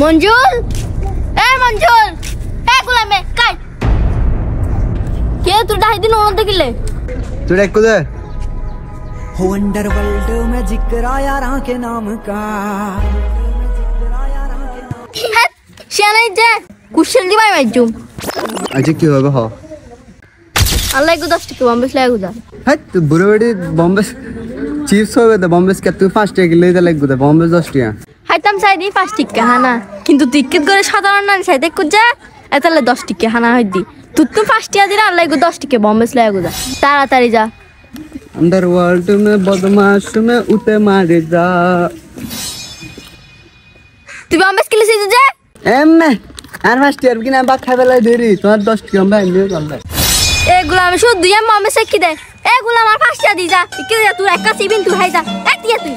मंजुल ए मंजुल ए गुलामे काय के तू ढाई दिन होने देखले तू देख कुछ हो अंडरवर्ल्ड में जिक्र आया राह के नाम का शाने जे कुशल जी भाई मजू आज की होगा हो अल्लाह को 10 टके बॉम्बे ले गुजा है तू बुरे बड़े बॉम्बे चिप्स हो गए बॉम्बे के तू 5 टके ले जा लग गुदा बॉम्बे 10 टका हाय तुम शायद ही 5 टके हाना কিন্তু টিকেট করে সাধারণ না সাইতে কুজা এতালে 10 টাকা হানা হইদি তুই 5 টাকা দিরা আল্লাহ 10 টাকা বম্বে স্লাই গুজা তাড়াতাড়ি যা अंडरवर्ल्ड में बदमाश में उते मारे जा তুই বম্বে স্কিল সিজে যা एम আর ফার্স্ট ইয়ার কি না বা খাইবেলা দেরি তোমার 10 টাকা ভাই নিয়ে চল এগুলো আমি শুধু দুই বম্বে শিখি দে এগুলো আমার 5 টাকা দি যা কি তুই একা সিবিন তুই হাই যা এক দিয়া তুই